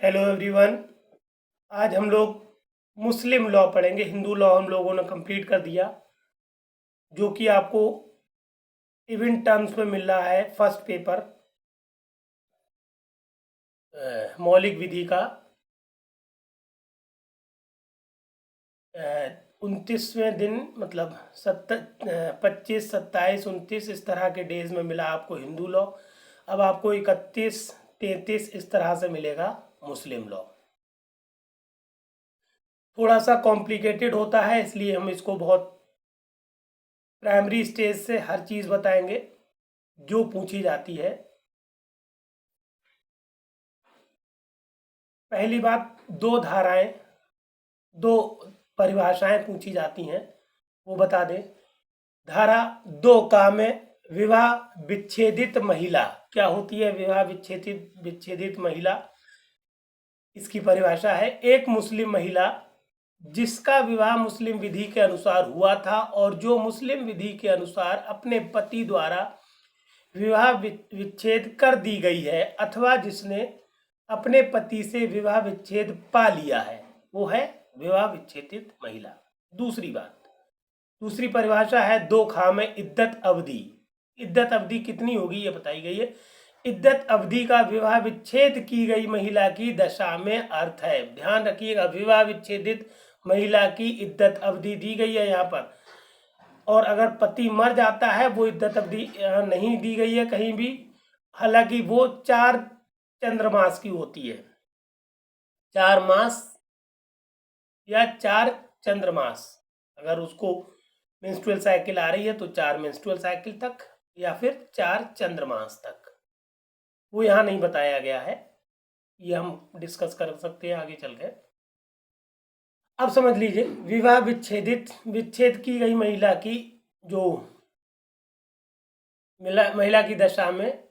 Hello everyone. आज हम लोग मुस्लिम लॉ पढ़ेंगे। हिंदू लॉ हम लोगों ने कंप्लीट कर दिया, जो कि आपको इवेंट टर्म्स में मिल रहा है। फर्स्ट पेपर मौलिक विधि का 29वें दिन, मतलब 25, 27, 29 इस तरह के डेज में मिला आपको हिंदू लॉ। अब आपको 31, 33 इस तरह से मिलेगा मुस्लिम लॉ। थोड़ा सा कॉम्प्लिकेटेड होता है, इसलिए हम इसको बहुत प्राइमरी स्टेज से हर चीज़ बताएंगे जो पूछी जाती है। पहली बात, दो धाराएं, दो परिभाषाएं पूछी जाती हैं, वो बता दें। धारा 2 में विवाह विच्छेदित महिला क्या होती है? विवाह विच्छेदित महिला, इसकी परिभाषा है एक मुस्लिम महिला जिसका विवाह मुस्लिम विधि के अनुसार हुआ था और जो मुस्लिम विधि के अनुसार अपने पति द्वारा विवाह विच्छेद कर दी गई है, अथवा जिसने अपने पति से विवाह विच्छेद पा लिया है, वो है विवाह विच्छेदित महिला। दूसरी बात, दूसरी परिभाषा है 2 में इद्दत अवधि। इद्दत अवधि कितनी होगी ये बताई गई है। इद्दत अवधि का विवाह विच्छेद की गई महिला की दशा में अर्थ है। ध्यान रखिएगा, विवाह विच्छेदित महिला की इद्दत अवधि दी गई है यहाँ पर। और अगर पति मर जाता है, वो इद्दत अवधि नहीं दी गई है कहीं भी। हालांकि वो 4 चंद्रमास की होती है, 4 मास या 4 चंद्रमास। अगर उसको मेंस्ट्रुअल साइकिल आ रही है तो 4 मेंस्ट्रुअल साइकिल तक या फिर 4 चंद्रमास तक, वो यहाँ नहीं बताया गया है। ये हम डिस्कस कर सकते हैं आगे चल के। अब समझ लीजिए, विवाह विच्छेद की गई महिला की जो महिला की दशा में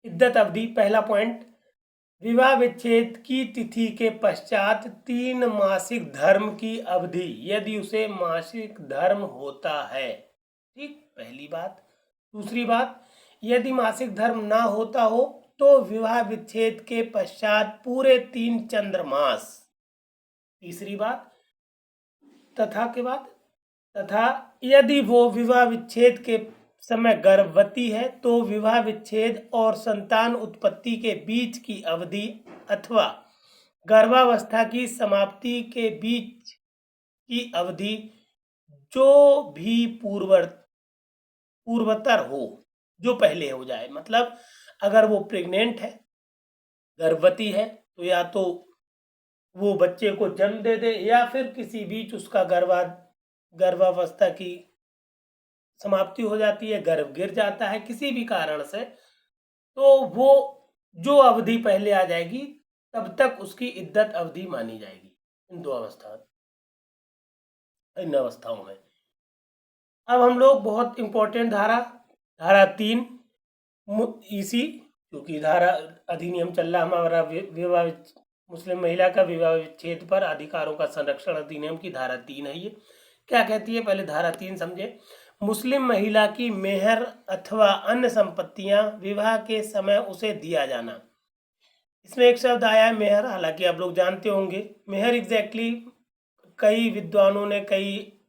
इद्दत अवधि। पहला पॉइंट, विवाह विच्छेद की तिथि के पश्चात 3 मासिक धर्म की अवधि, यदि उसे मासिक धर्म होता है। ठीक, पहली बात। दूसरी बात, यदि मासिक धर्म ना होता हो तो विवाह विच्छेद के पश्चात पूरे 3 चंद्रमास। तीसरी बात, तथा के बाद, तथा यदि वो विवाह विच्छेद के समय गर्भवती है तो विवाह विच्छेद और संतान उत्पत्ति के बीच की अवधि अथवा गर्भावस्था की समाप्ति के बीच की अवधि जो भी पूर्वतर हो, जो पहले हो जाए। मतलब अगर वो प्रेग्नेंट है, गर्भवती है, तो या तो वो बच्चे को जन्म दे दे या फिर किसी बीच उसका गर्भावस्था की समाप्ति हो जाती है, गर्भ गिर जाता है किसी भी कारण से, तो वो जो अवधि पहले आ जाएगी तब तक उसकी इद्दत अवधि मानी जाएगी इन अवस्थाओं में। अब हम लोग बहुत इंपॉर्टेंट धारा 3 इसी, क्योंकि धारा अधिनियम चल रहा हमारा विवाह मुस्लिम महिला का विवाह विच्छेद पर अधिकारों का संरक्षण अधिनियम की धारा 3 है। ये क्या कहती है, पहले धारा 3 समझे। मुस्लिम महिला की मेहर अथवा अन्य संपत्तियां विवाह के समय उसे दिया जाना। इसमें एक शब्द आया है मेहर, हालांकि आप लोग जानते होंगे मेहर एग्जैक्टली कई विद्वानों ने, कई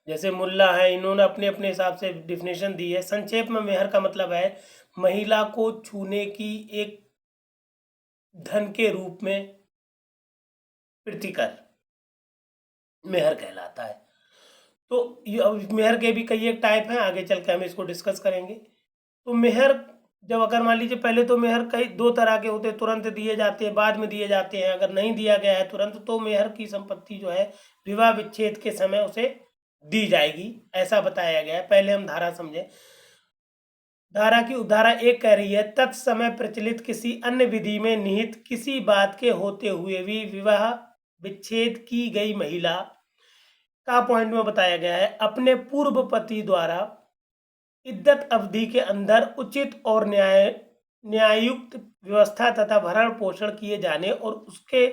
जैसे मुल्ला है, इन्होंने अपने अपने हिसाब से डिफिनेशन दी है। संक्षेप में मेहर का मतलब है महिला को छूने की एक धन के रूप में प्रतिकर मेहर कहलाता है। तो मेहर के भी कई एक टाइप हैं, आगे चल के हम इसको डिस्कस करेंगे। तो मेहर, जब अगर मान लीजिए, पहले तो मेहर कई 2 तरह के होते हैं, तुरंत दिए जाते हैं, बाद में दिए जाते हैं। अगर नहीं दिया गया है तुरंत तो मेहर की संपत्ति जो है विवाह विच्छेद के समय उसे दी जाएगी, ऐसा बताया गया है। पहले हम धारा समझे। धारा 1 कह रही है, तत्समय प्रचलित किसी अन्य विधि में निहित किसी बात के होते हुए भी विवाह विच्छेद की गई महिला का पॉइंट में बताया गया है अपने पति द्वारा इद्दत अवधि के अंदर उचित और न्यायुक्त व्यवस्था तथा भरण पोषण किए जाने और उसके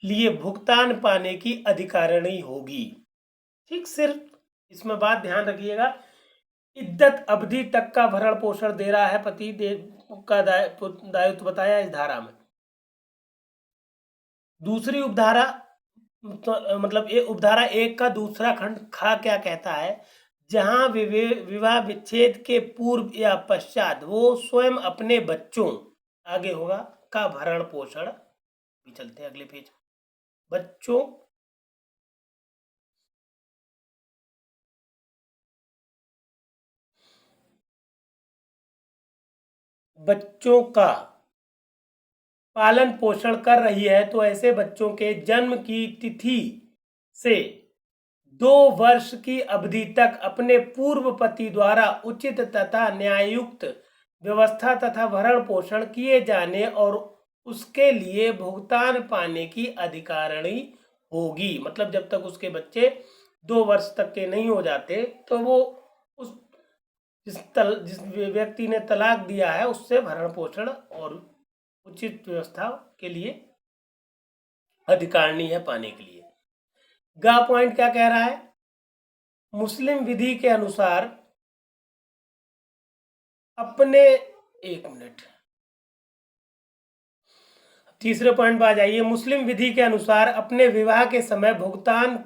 लिए भुगतान पाने की अधिकारिणी होगी। ठीक, सिर्फ इसमें बात ध्यान रखिएगा, इद्दत अवधि तक का भरण पोषण दे रहा है पति, का दायित्व बताया इस धारा में। दूसरी उपधारा मतलब ये उपधारा 1 का दूसरा खंड खा क्या कहता है, जहां विवाह विच्छेद के पूर्व या पश्चात वो स्वयं अपने बच्चों, आगे होगा, का भरण पोषण, भी चलते हैं अगले पेज, बच्चों बच्चों का पालन पोषण कर रही है, तो ऐसे बच्चों के जन्म की तिथि से 2 वर्ष की अवधि तक अपने पूर्व पति द्वारा उचित तथा न्याययुक्त व्यवस्था तथा भरण पोषण किए जाने और उसके लिए भुगतान पाने की अधिकारिणी होगी। मतलब जब तक उसके बच्चे 2 वर्ष तक के नहीं हो जाते तो वो उस जिस व्यक्ति ने तलाक दिया है उससे भरण पोषण और उचित व्यवस्था के लिए अधिकारिणी है पाने के लिए। गा पॉइंट क्या कह रहा है, मुस्लिम विधि के अनुसार अपने, एक मिनट, तीसरे पॉइंट पर आ जाइए। मुस्लिम विधि के अनुसार अपने विवाह के समय भुगतान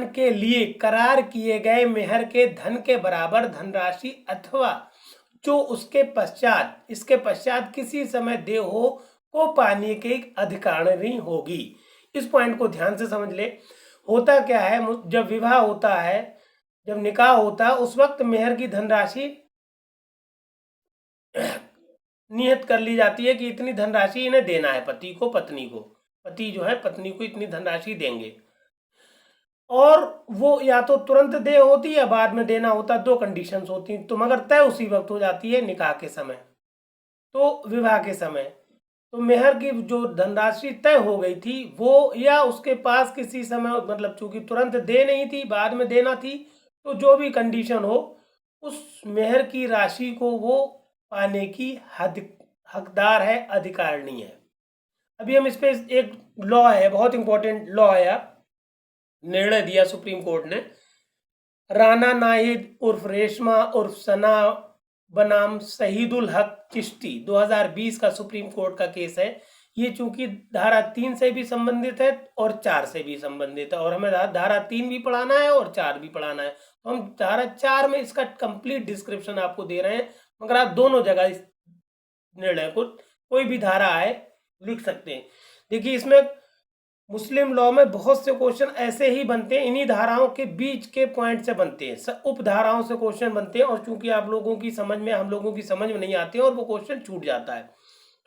के लिए करार किए गए मेहर के धन के बराबर धनराशि अथवा जो इसके पश्चात किसी समय देय हो को पाने की अधिकारिणी होगी। इस पॉइंट को ध्यान से समझ ले। होता क्या है, जब विवाह होता है, जब निकाह होता है, उस वक्त मेहर की धनराशि नियत कर ली जाती है कि इतनी धनराशि इन्हें देना है पति को, पत्नी को, पति जो है पत्नी को इतनी धनराशि देंगे, और वो या तो तुरंत दे होती है बाद में देना होता, 2 कंडीशंस होती हैं, तो मगर तय उसी वक्त हो जाती है निकाह के समय, तो विवाह के समय। तो मेहर की जो धनराशि तय हो गई थी वो, या उसके पास किसी समय, मतलब चूंकि तुरंत दे नहीं थी बाद में देना थी, तो जो भी कंडीशन हो उस मेहर की राशि को वो पाने की हकदार है, अधिकारिणी है। अभी हम इस पे एक लॉ है, बहुत इंपॉर्टेंट लॉ है, निर्णय दिया सुप्रीम कोर्ट ने, राना नाहिद उर्फ रेशमा उर्फ सना बनाम शहीदुल हक चिश्ती 2020 का सुप्रीम कोर्ट का केस है। ये चूंकि धारा 3 से भी संबंधित है और 4 से भी संबंधित है, और हमें धारा 3 भी पढ़ाना है और 4 भी पढ़ाना है, तो हम धारा 4 में इसका कंप्लीट डिस्क्रिप्शन आपको दे रहे हैं, मगर आप दोनों जगह इस निर्णय को, कोई भी धारा आए लिख सकते हैं। देखिए इसमें मुस्लिम लॉ में बहुत से क्वेश्चन ऐसे ही बनते हैं, इन्हीं धाराओं के बीच के पॉइंट से बनते हैं, उप धाराओं से क्वेश्चन बनते हैं, और चूंकि आप लोगों की समझ में, हम लोगों की समझ में नहीं आते और वो क्वेश्चन छूट जाता है,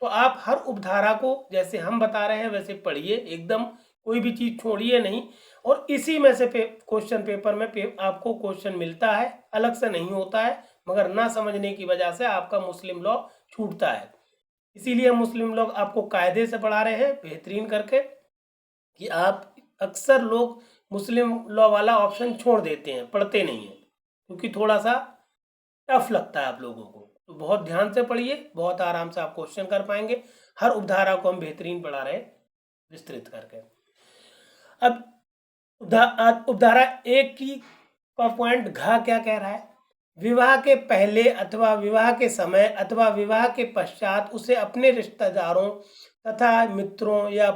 तो आप हर उपधारा को जैसे हम बता रहे हैं वैसे पढ़िए, एकदम कोई भी चीज छोड़िए नहीं, और इसी में से क्वेश्चन पेपर में आपको क्वेश्चन मिलता है, अलग से नहीं होता है, मगर ना समझने की वजह से आपका मुस्लिम लॉ छूटता है। इसीलिए हम मुस्लिम लॉ आपको कायदे से पढ़ा रहे हैं बेहतरीन करके, कि आप, अक्सर लोग मुस्लिम लॉ वाला ऑप्शन छोड़ देते हैं, पढ़ते नहीं हैं, क्योंकि थोड़ा सा टफ लगता है आप लोगों को। तो बहुत ध्यान से पढ़िए, बहुत आराम से आप क्वेश्चन कर पाएंगे। हर उपधारा को हम बेहतरीन पढ़ा रहे हैं विस्तृत करके। अब उपधारा 1 की का पॉइंट घ क्या कह रहा है, विवाह के पहले अथवा विवाह के समय अथवा विवाह के पश्चात उसे अपने रिश्तेदारों तथा मित्रों या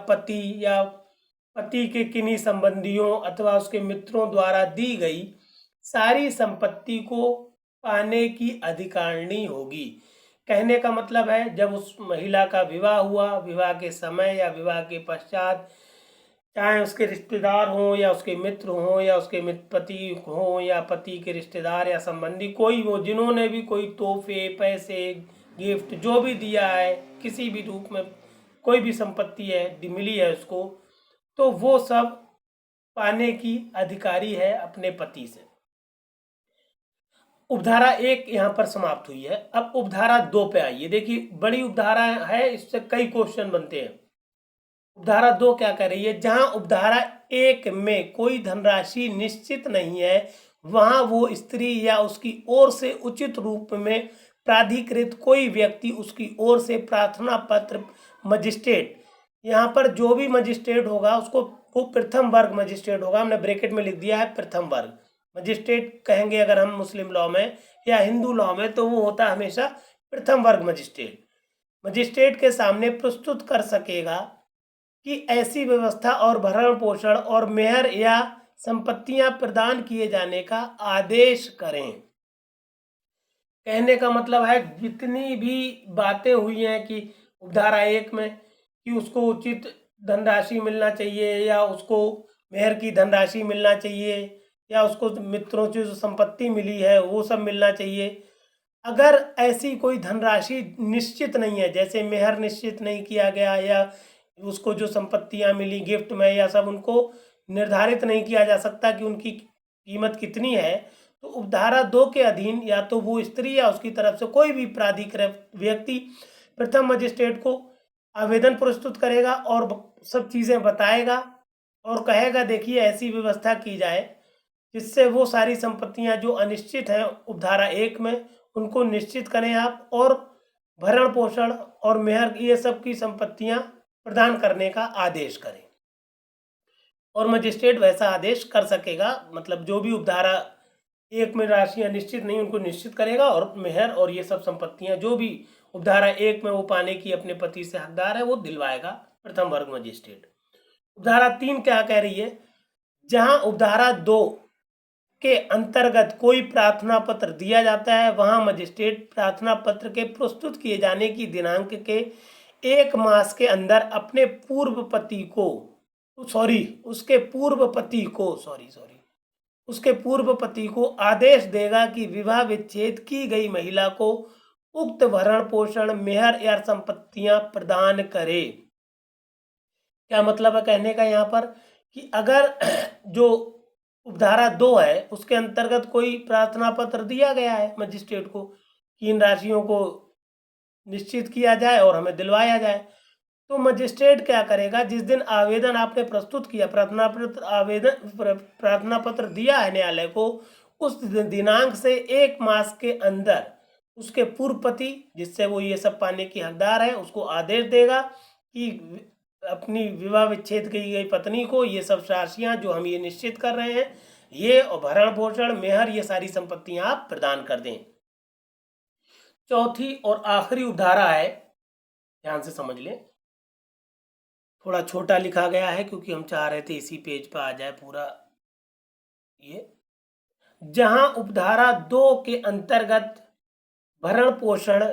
पति के किन्हीं संबंधियों अथवा उसके मित्रों द्वारा दी गई सारी संपत्ति को पाने की अधिकारिणी होगी। कहने का मतलब है, जब उस महिला का विवाह हुआ, विवाह के समय या विवाह के पश्चात, चाहे उसके रिश्तेदार हों या उसके मित्र हों या उसके पति हों या पति के रिश्तेदार या संबंधी कोई हो, जिन्होंने भी कोई तोहफे, पैसे, गिफ्ट जो भी दिया है, किसी भी रूप में कोई भी संपत्ति है मिली है उसको, तो वो सब पाने की अधिकारी है अपने पति से। उपधारा 1 यहाँ पर समाप्त हुई है। अब उपधारा 2 पे आइए। देखिए बड़ी उपधारा है, इससे कई क्वेश्चन बनते हैं। उपधारा 2 क्या कर रही है, जहां उपधारा 1 में कोई धनराशि निश्चित नहीं है, वहां वो स्त्री या उसकी ओर से उचित रूप में प्राधिकृत कोई व्यक्ति उसकी ओर से प्रार्थना पत्र, मजिस्ट्रेट, यहाँ पर जो भी मजिस्ट्रेट होगा उसको वो प्रथम वर्ग मजिस्ट्रेट होगा, हमने ब्रैकेट में लिख दिया है प्रथम वर्ग, मजिस्ट्रेट कहेंगे अगर हम मुस्लिम लॉ में या हिंदू लॉ में, तो वो होता है हमेशा प्रथम वर्ग मजिस्ट्रेट। मजिस्ट्रेट के सामने प्रस्तुत कर सकेगा कि ऐसी व्यवस्था और भरण पोषण और मेहर या संपत्तियां प्रदान किए जाने का आदेश करें। कहने का मतलब है जितनी भी बातें हुई हैं कि उपधारा 1 में कि उसको उचित धनराशि मिलना चाहिए या उसको मेहर की धनराशि मिलना चाहिए या उसको मित्रों से जो संपत्ति मिली है वो सब मिलना चाहिए, अगर ऐसी कोई धनराशि निश्चित नहीं है, जैसे मेहर निश्चित नहीं किया गया या उसको जो संपत्तियां मिली गिफ्ट में या सब उनको निर्धारित नहीं किया जा सकता कि उनकी कीमत कितनी है, तो उपधारा 2 के अधीन या तो वो स्त्री या उसकी तरफ से कोई भी प्राधिकृत व्यक्ति प्रथम मजिस्ट्रेट को आवेदन प्रस्तुत करेगा और सब चीज़ें बताएगा और कहेगा देखिए ऐसी व्यवस्था की जाए जिससे वो सारी संपत्तियां जो अनिश्चित हैं उपधारा 1 में उनको निश्चित करें आप, और भरण पोषण और मेहर ये सब की संपत्तियां प्रदान करने का आदेश करें। और मजिस्ट्रेट वैसा आदेश कर सकेगा, मतलब जो भी उपधारा 1 में राशियां निश्चित नहीं उनको निश्चित करेगा और मेहर और ये सब संपत्तियां जो भी उपधारा 1 में वो पाने की अपने पति से हकदार है वो दिलवाएगा प्रथम वर्ग मजिस्ट्रेट। उपधारा 3 क्या कह रही है, जहां उपधारा 2 के अंतर्गत कोई प्रार्थना पत्र दिया जाता है वहां मजिस्ट्रेट प्रार्थना पत्र के प्रस्तुत किए जाने की दिनांक के 1 मास के अंदर अपने पूर्व पति को उसके पूर्व पति को आदेश देगा कि विवाह विच्छेद की गई महिला को उक्त भरण पोषण मेहर या संपत्तियां प्रदान करे। क्या मतलब है कहने का यहाँ पर कि अगर जो उपधारा 2 है उसके अंतर्गत कोई प्रार्थना पत्र दिया गया है मजिस्ट्रेट को कि इन राशियों को निश्चित किया जाए और हमें दिलवाया जाए, तो मजिस्ट्रेट क्या करेगा, जिस दिन आवेदन आपने प्रस्तुत किया प्रार्थना पत्र दिया है न्यायालय को, उस दिनांक से 1 मास के अंदर उसके पूर्व पति जिससे वो ये सब पाने की हकदार है उसको आदेश देगा कि अपनी विवाह विच्छेद की गई पत्नी को ये सब राशियां जो हम ये निश्चित कर रहे हैं ये और भरण पोषण मेहर ये सारी संपत्तियां आप प्रदान कर दें। चौथी और आखिरी उपधारा है, ध्यान से समझ लें, थोड़ा छोटा लिखा गया है क्योंकि हम चाह रहे थे इसी पेज पर आ जाए पूरा ये। जहां उपधारा 2 के अंतर्गत भरण पोषण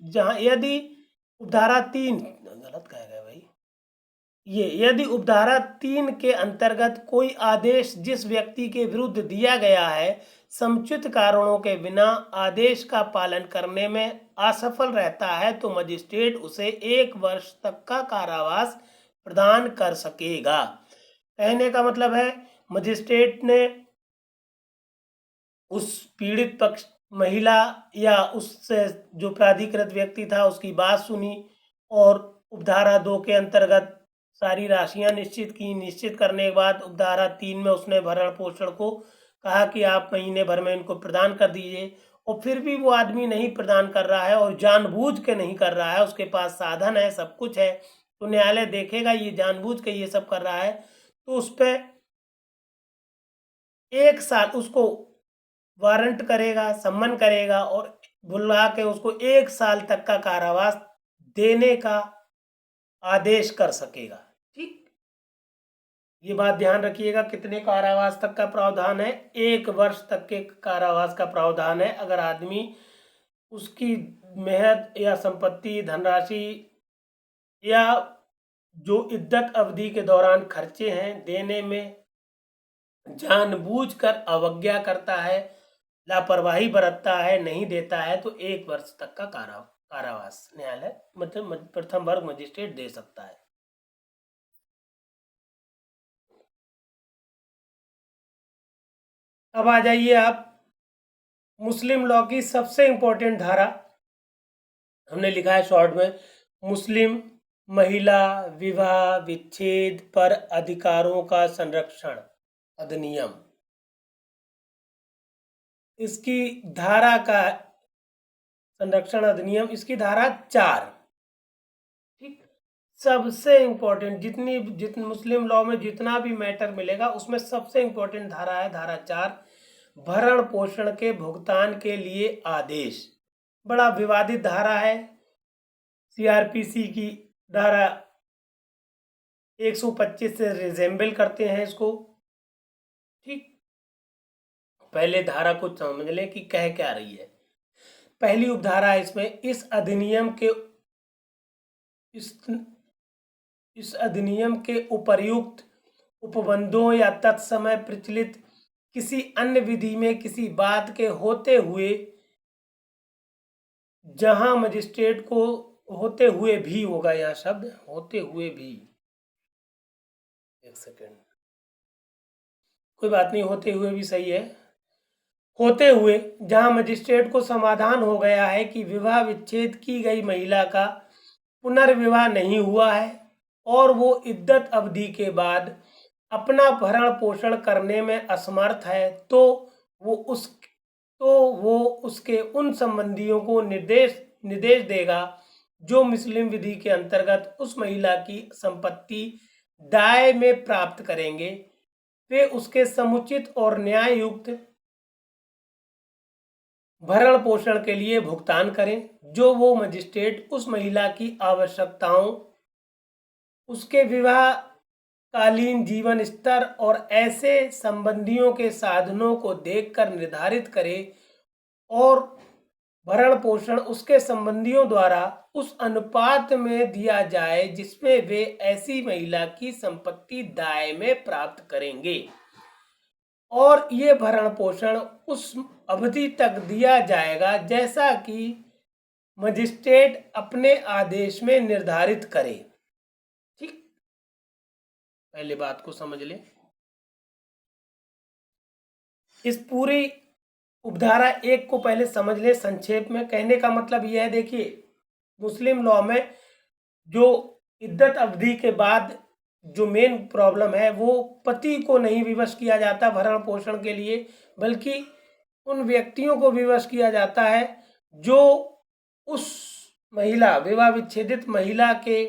जहां यदि उपधारा 3 गलत कहा गया भाई, यदि उपधारा 3 के अंतर्गत कोई आदेश जिस व्यक्ति के विरुद्ध दिया गया है समुचित कारणों के बिना आदेश का पालन करने में असफल रहता है तो मजिस्ट्रेट उसे 1 वर्ष तक का कारावास प्रदान कर सकेगा। कहने का मतलब है मजिस्ट्रेट ने उस पीड़ित पक्ष महिला या उससे जो प्राधिकृत व्यक्ति था उसकी बात सुनी और उपधारा 2 के अंतर्गत सारी राशियां निश्चित करने के बाद उपधारा 3 में उसने भरण पोषण को कहा कि आप महीने भर में इनको प्रदान कर दीजिए, और फिर भी वो आदमी नहीं प्रदान कर रहा है और जानबूझ के नहीं कर रहा है, उसके पास साधन है सब कुछ है, तो न्यायालय देखेगा ये जानबूझ के ये सब कर रहा है तो उस पर 1 साल उसको वारंट करेगा, सम्मन करेगा और बुला के उसको 1 साल तक का कारावास देने का आदेश कर सकेगा। ठीक, ये बात ध्यान रखिएगा, कितने कारावास तक का प्रावधान है, 1 वर्ष तक के कारावास का प्रावधान है अगर आदमी उसकी मेहर या संपत्ति धनराशि या जो इद्दत अवधि के दौरान खर्चे हैं देने में जानबूझकर अवज्ञा करता है, लापरवाही बरतता है, नहीं देता है, तो 1 वर्ष तक का कारावास न्यायालय मतलब प्रथम वर्ग मजिस्ट्रेट दे सकता है। अब आ जाइए आप मुस्लिम लॉ की सबसे इंपॉर्टेंट धारा, हमने लिखा है शॉर्ट में, मुस्लिम महिला विवाह विच्छेद पर अधिकारों का संरक्षण अधिनियम। इसकी धारा का संरक्षण अधिनियम, इसकी धारा 4। ठीक, सबसे इंपॉर्टेंट जितनी मुस्लिम लॉ में जितना भी मैटर मिलेगा उसमें सबसे इंपॉर्टेंट धारा है धारा 4, भरण पोषण के भुगतान के लिए आदेश। बड़ा विवादित धारा है, सीआरपीसी की धारा 125 से रिजेंबल करते हैं इसको। ठीक, पहले धारा को समझ लें कि कह क्या रही है। पहली उपधारा है इसमें, इस अधिनियम के उपर्युक्त उपबंधों या तत्समय प्रचलित किसी अन्य विधि में किसी बात के होते हुए जहां मजिस्ट्रेट को होते हुए भी होगा, यहाँ शब्द होते हुए भी, एक सेकेंड, कोई बात नहीं, होते हुए भी सही है। होते हुए जहां मजिस्ट्रेट को समाधान हो गया है कि विवाह विच्छेद की गई महिला का पुनर्विवाह नहीं हुआ है और वो इद्दत अवधि के बाद अपना भरण पोषण करने में असमर्थ है, तो वो उसके उन संबंधियों को निर्देश देगा जो मुस्लिम विधि के अंतर्गत उस महिला की संपत्ति दाय में प्राप्त करेंगे। वे उसके समुचित और न्याय युक्त भरण पोषण के लिए भुगतान करें जो वो मजिस्ट्रेट उस महिला की आवश्यकताओं, उसके विवाह कालीन जीवन स्तर और ऐसे संबंधियों के साधनों को देखकर निर्धारित करे और भरण पोषण उसके संबंधियों द्वारा उस अनुपात में दिया जाए जिसमें वे ऐसी महिला की संपत्ति दाय में प्राप्त करेंगे, और ये भरण पोषण उस अवधि तक दिया जाएगा जैसा कि मजिस्ट्रेट अपने आदेश में निर्धारित करे। ठीक, पहले बात को समझ लें। इस पूरी उपधारा 1 को पहले समझ लें संक्षेप में। कहने का मतलब यह है, देखिए मुस्लिम लॉ में जो इद्दत अवधि के बाद जो मेन प्रॉब्लम है वो पति को नहीं विवश किया जाता भरण पोषण के लिए, बल्कि उन व्यक्तियों को विवश किया जाता है जो उस महिला, विवाह विच्छेदित महिला के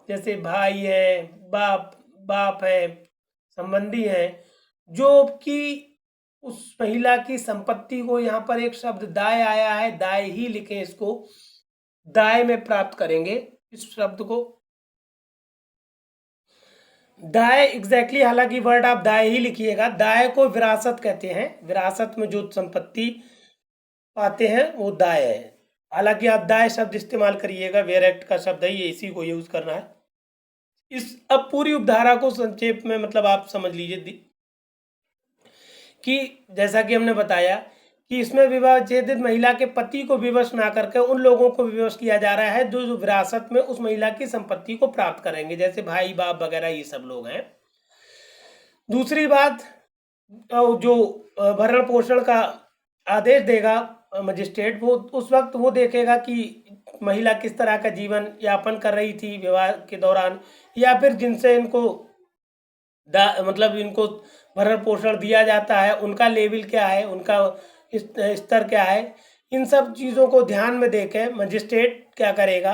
जैसे भाई हैं, बाप है, संबंधी हैं, जो कि उस महिला की संपत्ति को, यहाँ पर एक शब्द दाय आया है, दाय ही लिखें इसको, दाय में प्राप्त करेंगे। इस शब्द को दाय एग्जैक्टली, हालांकि वर्ड आप दाय ही लिखिएगा। दाय को विरासत कहते हैं, विरासत में जो संपत्ति पाते हैं वो दाय है। हालांकि आप दाय शब्द इस्तेमाल करिएगा, वेयर एक्ट का शब्द है ये, इसी को यूज करना है। अब पूरी उपधारा को संक्षेप में मतलब आप समझ लीजिए कि जैसा कि हमने बताया कि इसमें विवाह विच्छेदित महिला के पति को विवश ना करके उन लोगों को विवश किया जा रहा है जो विरासत में उस महिला की संपत्ति को प्राप्त करेंगे, जैसे भाई बाप वगैरह, ये सब लोग हैं। दूसरी बात, जो भरण पोषण का आदेश देगा मजिस्ट्रेट, वो उस वक्त वो देखेगा कि महिला किस तरह का जीवन यापन कर रही थी विवाह के दौरान, या फिर जिनसे इनको मतलब इनको भरण पोषण दिया जाता है उनका लेवल क्या है, उनका स्तर क्या है। इन सब चीज़ों को ध्यान में देके मजिस्ट्रेट क्या करेगा,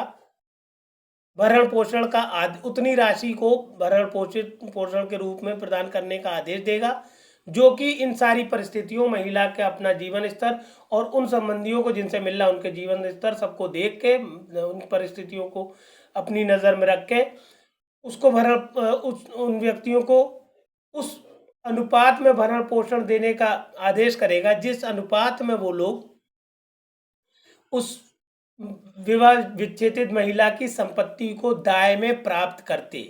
भरण पोषण का उतनी राशि को भरण पोषण के रूप में प्रदान करने का आदेश देगा, जो कि इन सारी परिस्थितियों, महिला के अपना जीवन स्तर और उन संबंधियों को जिनसे मिलना उनके जीवन स्तर सबको देख के, उन परिस्थितियों को अपनी नज़र में रख के उसको उन व्यक्तियों को उस अनुपात में भरण पोषण देने का आदेश करेगा जिस अनुपात में वो लोग उस विवाह विच्छेदित महिला की संपत्ति को दाय में प्राप्त करते,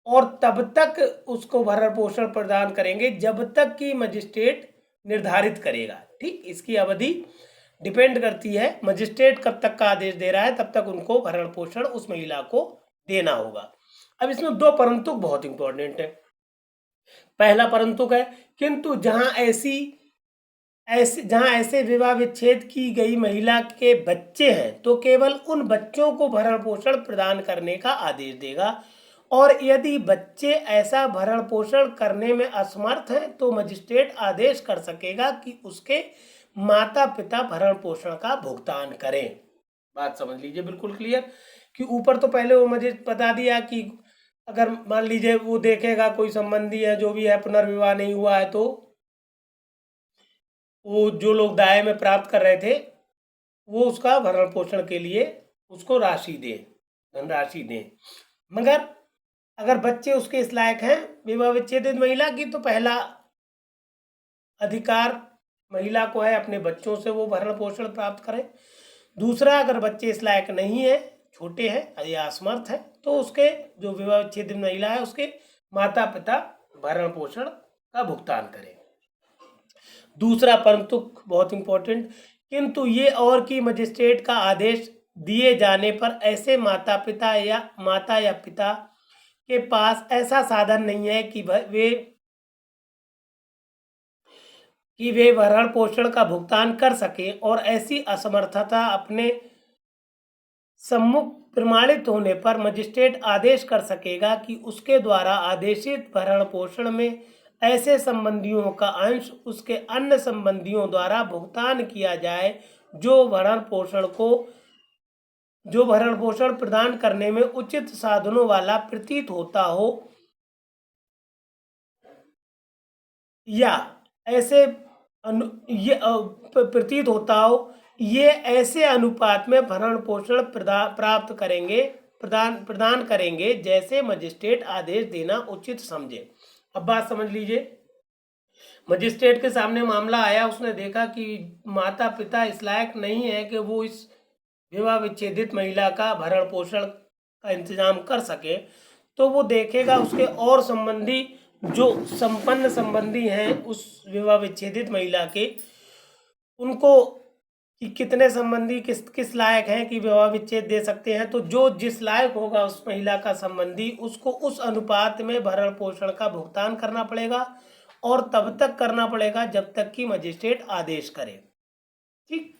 और तब तक उसको भरण पोषण प्रदान करेंगे जब तक कि मजिस्ट्रेट निर्धारित करेगा। ठीक, इसकी अवधि डिपेंड करती है मजिस्ट्रेट कब तक का आदेश दे रहा है, तब तक उनको भरण पोषण उस महिला को देना होगा। अब इसमें 2 परंतु बहुत इंपॉर्टेंट है। पहला परंतु है, किंतु जहां ऐसे विवाह विच्छेद की गई महिला के बच्चे हैं तो केवल उन बच्चों को भरण पोषण प्रदान करने का आदेश देगा, और यदि बच्चे ऐसा भरण पोषण करने में असमर्थ हैं तो मजिस्ट्रेट आदेश कर सकेगा कि उसके माता पिता भरण पोषण का भुगतान करें। बात समझ लीजिए, बिल्कुल क्लियर। कि ऊपर तो पहले वो मुझे बता दिया कि अगर मान लीजिए वो देखेगा कोई संबंधी है जो भी है पुनर्विवाह नहीं हुआ है, तो वो जो लोग दाय में प्राप्त कर रहे थे वो उसका भरण पोषण के लिए उसको राशि दे, धनराशि दे। मगर अगर बच्चे उसके इस लायक हैं विवाह विच्छेदित महिला की, तो पहला अधिकार महिला को है अपने बच्चों से वो भरण पोषण प्राप्त करें। दूसरा, अगर बच्चे इस लायक नहीं है, छोटे हैं या असमर्थ है, तो उसके जो विवाह विच्छेदित महिला है उसके माता पिता भरण पोषण का भुगतान करें। दूसरा परंतु बहुत इंपॉर्टेंट, किंतु ये और कि मजिस्ट्रेट का आदेश दिए जाने पर ऐसे माता या पिता के पास ऐसा साधन नहीं है कि वे भरण पोषण का भुगतान कर सके, और ऐसी असमर्थता अपने सम्मुख प्रमाणित होने पर मजिस्ट्रेट आदेश कर सकेगा कि उसके द्वारा आदेशित भरण पोषण में ऐसे संबंधियों का अंश उसके अन्य संबंधियों द्वारा भुगतान किया जाए जो भरण पोषण प्रदान करने में उचित साधनों वाला प्रतीत होता हो, या ऐसे प्रतीत होता हो, ये ऐसे अनुपात में भरण पोषण प्रदान करेंगे जैसे मजिस्ट्रेट आदेश देना उचित समझे। अब बात समझ लीजिए, मजिस्ट्रेट के सामने मामला आया, उसने देखा कि माता पिता इस लायक नहीं है कि वो इस विवाह विच्छेदित महिला का भरण पोषण का इंतजाम कर सके, तो वो देखेगा उसके और संबंधी जो संपन्न संबंधी हैं उस विवाह विच्छेदित महिला के, उनको कि कितने संबंधी किस लायक हैं कि विवाह विच्छेद दे सकते हैं। तो जो जिस लायक होगा उस महिला का संबंधी, उसको उस अनुपात में भरण पोषण का भुगतान करना पड़ेगा, और तब तक करना पड़ेगा जब तक कि मजिस्ट्रेट आदेश करे। ठीक,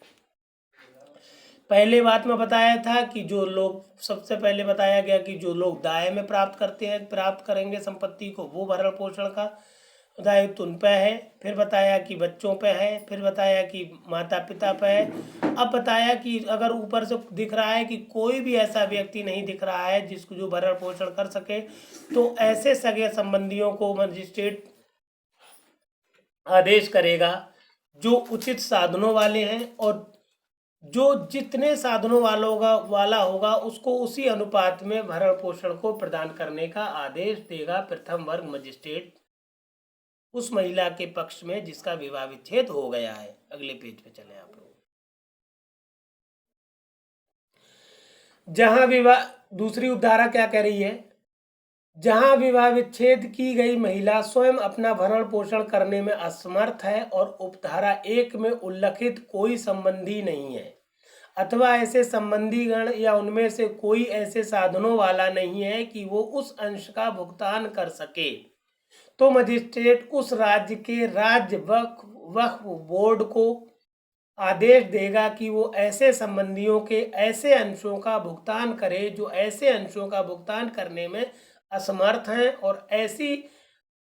पहले बात में बताया था कि जो लोग, सबसे पहले बताया गया कि जो लोग दाय में प्राप्त करेंगे संपत्ति को, वो भरण पोषण का दायित्व उन पे है। फिर बताया कि बच्चों पे है, फिर बताया कि माता पिता पे है। अब बताया कि अगर ऊपर से दिख रहा है कि कोई भी ऐसा व्यक्ति नहीं दिख रहा है जिसको जो भरण पोषण कर सके, तो ऐसे सगे संबंधियों को मजिस्ट्रेट आदेश करेगा जो उचित साधनों वाले हैं, और जो जितने साधनों वाला होगा उसको उसी अनुपात में भरण पोषण को प्रदान करने का आदेश देगा प्रथम वर्ग मजिस्ट्रेट उस महिला के पक्ष में जिसका विवाह विच्छेद हो गया है। अगले पेज पे चले आप लोग। जहां विवाह, दूसरी उपधारा क्या कह रही है, जहां विवाह विच्छेद की गई महिला स्वयं अपना भरण पोषण करने में असमर्थ है और उपधारा 1 में उल्लिखित कोई संबंधी नहीं है, अथवा ऐसे संबंधी गण या उनमें से कोई ऐसे साधनों वाला नहीं है कि वो उस अंश का भुगतान कर सके, तो मजिस्ट्रेट उस राज्य के राज्य वक्फ बोर्ड को आदेश देगा कि वो ऐसे संबंधियों के ऐसे अंशों का भुगतान करे जो ऐसे अंशों का भुगतान करने में असमर्थ हैं, और ऐसी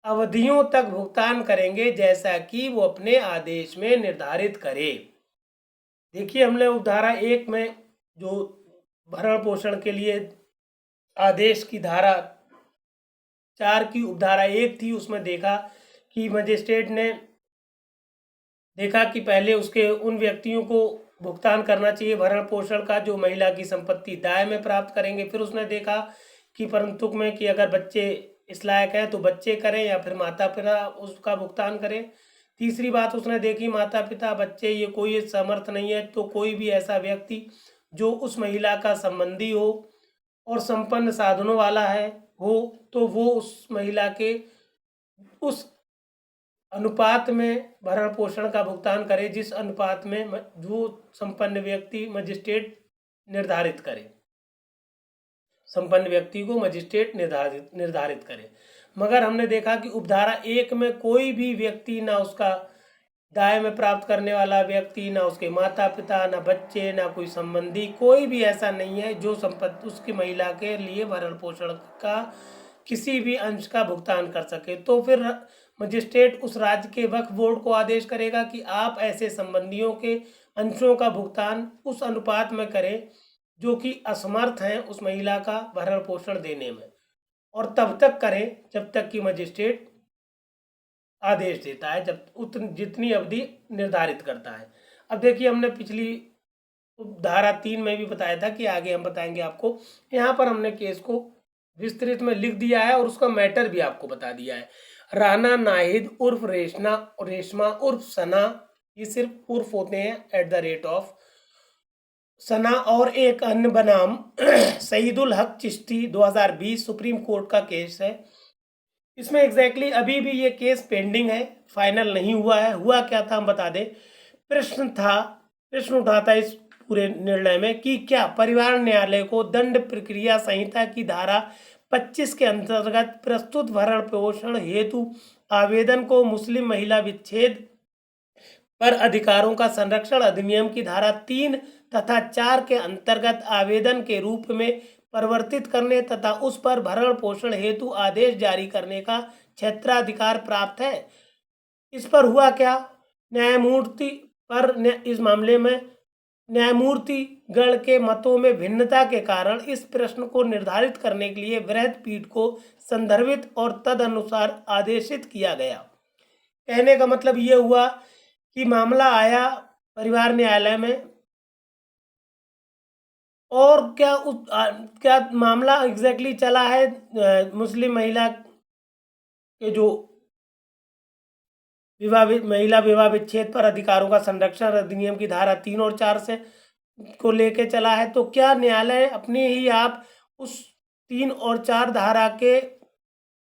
अवधियों तक भुगतान करेंगे जैसा कि वो अपने आदेश में निर्धारित करे। देखिए, हमने उपधारा 1 में जो भरण पोषण के लिए आदेश की धारा 4 की उपधारा 1 थी, उसमें देखा कि मजिस्ट्रेट ने देखा कि पहले उसके उन व्यक्तियों को भुगतान करना चाहिए भरण पोषण का जो महिला की संपत्ति दाय में प्राप्त करेंगे। फिर उसने देखा कि परंतुक में कि अगर बच्चे इस लायक हैं तो बच्चे करें या फिर माता पिता उसका भुगतान करें। तीसरी बात उसने देखी, माता पिता बच्चे ये कोई समर्थ नहीं है, तो कोई भी ऐसा व्यक्ति जो उस महिला का संबंधी हो और संपन्न साधनों वाला तो वो उस महिला के उस अनुपात में भरण पोषण का भुगतान करे जिस अनुपात में जो संपन्न व्यक्ति मजिस्ट्रेट निर्धारित करे, संपन्न व्यक्ति को मजिस्ट्रेट निर्धारित करे। मगर हमने देखा कि उपधारा 1 में कोई भी व्यक्ति, ना उसका दाय में प्राप्त करने वाला व्यक्ति, ना उसके माता पिता, ना बच्चे, ना कोई संबंधी, कोई भी ऐसा नहीं है जो संपत्ति उसकी महिला के लिए भरण पोषण का किसी भी अंश का भुगतान कर सके। तो फिर मजिस्ट्रेट उस राज्य के वक्फ बोर्ड को आदेश करेगा कि आप ऐसे संबंधियों के अंशों का भुगतान उस अनुपात में करें जो कि असमर्थ हैं उस महिला का भरण पोषण देने में, और तब तक करें जब तक कि मजिस्ट्रेट आदेश देता है, जब जितनी अवधि निर्धारित करता है। अब देखिए, हमने पिछली धारा 3 में भी बताया था कि आगे हम बताएंगे आपको। यहाँ पर हमने केस को विस्तृत में लिख दिया है और उसका मैटर भी आपको बता दिया है। राना नाहिद उर्फ रेशमा उर्फ सना, ये सिर्फ उर्फ होते हैं एट द रेट ऑफ सना, और एक अन्य बनाम सईदुल हक चिश्ती 2020 सुप्रीम कोर्ट का केस है। इसमें एग्जैक्टली अभी भी ये केस पेंडिंग है, फाइनल नहीं हुआ है। हुआ क्या था हम बता दें। प्रश्न उठा था इस पूरे निर्णय में कि क्या परिवार न्यायालय को दंड प्रक्रिया संहिता की धारा 25 के अंतर्गत प्रस्तुत भरण पोषण हेतु आवेदन को मुस्लिम महिला विच्छेद पर अधिकारों का संरक्षण अधिनियम की धारा 3 तथा 4 के अंतर्गत आवेदन के रूप में परिवर्तित करने तथा उस पर भरण पोषण हेतु आदेश जारी करने का क्षेत्राधिकार प्राप्त है। इस पर हुआ क्या, न्यायमूर्ति पर इस मामले में न्यायमूर्ति गण के मतों में भिन्नता के कारण इस प्रश्न को निर्धारित करने के लिए वृहद पीठ को संदर्भित और तदनुसार आदेशित किया गया। कहने का मतलब ये हुआ कि मामला आया परिवार न्यायालय में, और क्या मामला एग्जैक्टली चला है मुस्लिम महिला के जो महिला विवाह विच्छेद पर अधिकारों का संरक्षण अधिनियम की धारा 3 और 4 से को लेके चला है। तो क्या न्यायालय अपने ही आप उस 3 और 4 धारा के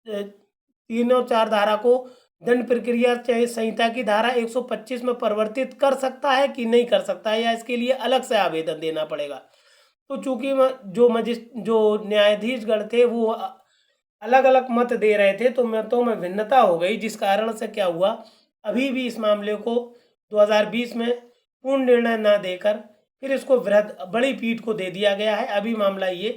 3 और 4 धारा को दंड प्रक्रिया संहिता की धारा 125 में परिवर्तित कर सकता है कि नहीं कर सकता है, या इसके लिए अलग से आवेदन देना पड़ेगा। तो चूंकि जो न्यायाधीश गण थे वो अलग अलग मत दे रहे थे, तो मतों में भिन्नता हो गई, जिस कारण से क्या हुआ, अभी भी इस मामले को 2020 में पूर्ण निर्णय ना देकर फिर इसको बड़ी पीठ को दे दिया गया है। अभी मामला ये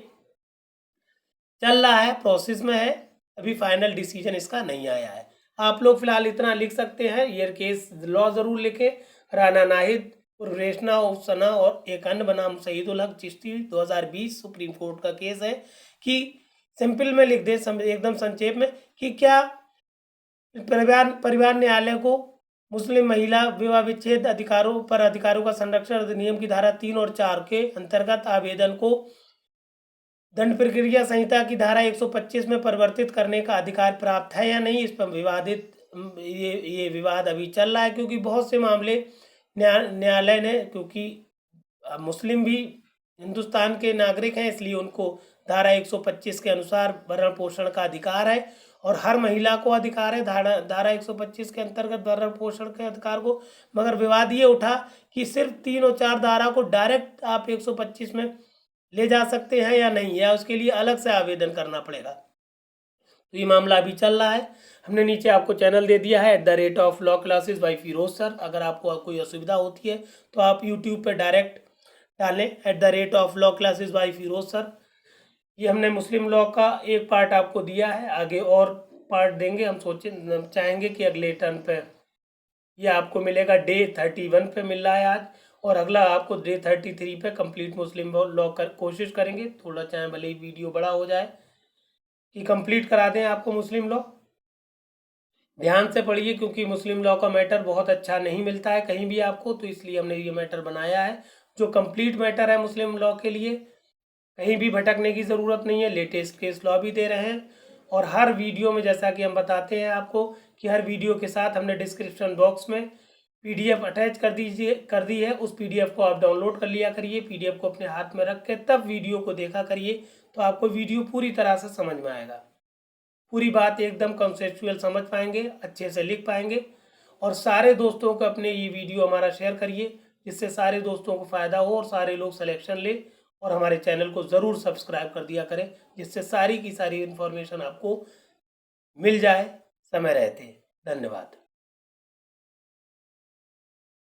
चल रहा है, प्रोसेस में है, अभी फाइनल डिसीजन इसका नहीं आया है। आप लोग फिलहाल इतना लिख सकते हैं, ये केस लॉ जरूर लिखे। राना नाहिद और रेशना और सना और एक अन्य बनाम सईदुल हक चिश्ती 2020 सुप्रीम कोर्ट का केस है कि सिंपल में लिख दे एकदम संक्षेप में कि क्या परिवार न्यायालय को मुस्लिम महिला विवाह विच्छेद अधिकारों का संरक्षण अधिनियम की धारा 3 और 4 के अंतर्गत आवेदन को दंड प्रक्रिया संहिता की धारा 125 में परिवर्तित करने का अधिकार प्राप्त है या नहीं। इस पर ये विवाद अभी चल रहा है, क्योंकि बहुत से मामले न्यायालय ने, क्योंकि मुस्लिम भी हिंदुस्तान के नागरिक हैं, इसलिए उनको धारा 125 के अनुसार भरण पोषण का अधिकार है, और हर महिला को अधिकार है धारा 125 के अंतर्गत भरण पोषण के अधिकार को। मगर विवाद ये उठा कि सिर्फ 3 और 4 धारा को डायरेक्ट आप 125 में ले जा सकते हैं या नहीं, या उसके लिए अलग से आवेदन करना पड़ेगा। तो ये मामला अभी चल रहा है। हमने नीचे आपको चैनल दे दिया है @law classes by Firoz sir. अगर आपको कोई असुविधा होती है तो आप यूट्यूब पे डायरेक्ट डालें @law classes by Firoz sir. ये हमने मुस्लिम लॉ का एक पार्ट आपको दिया है, आगे और पार्ट देंगे। हम चाहेंगे कि अगले टर्न पे ये आपको मिलेगा, डे 31 पे मिल रहा है आज, और अगला आपको डे 33 पे कंप्लीट मुस्लिम लॉ कोशिश करेंगे, थोड़ा चाहे भले ही वीडियो बड़ा हो जाए, कि कंप्लीट करा दें आपको मुस्लिम लॉ। ध्यान से पढ़िए, क्योंकि मुस्लिम लॉ का मैटर बहुत अच्छा नहीं मिलता है कहीं भी आपको, तो इसलिए हमने ये मैटर बनाया है जो कंप्लीट मैटर है मुस्लिम लॉ के लिए। कहीं भी भटकने की ज़रूरत नहीं है, लेटेस्ट केस लॉ भी दे रहे हैं। और हर वीडियो में, जैसा कि हम बताते हैं आपको, कि हर वीडियो के साथ हमने डिस्क्रिप्शन बॉक्स में PDF अटैच कर दी है। उस PDF को आप डाउनलोड कर लिया करिए, PDF को अपने हाथ में रख के तब वीडियो को देखा करिए, तो आपको वीडियो पूरी तरह से समझ में आएगा, पूरी बात एकदम कॉन्सेप्चुअल समझ पाएंगे, अच्छे से लिख पाएंगे। और सारे दोस्तों को अपने ये वीडियो हमारा शेयर करिए, जिससे सारे दोस्तों को फ़ायदा हो और सारे लोग सिलेक्शन ले, और हमारे चैनल को ज़रूर सब्सक्राइब कर दिया करें, जिससे सारी की सारी इन्फॉर्मेशन आपको मिल जाए समय रहते। धन्यवाद।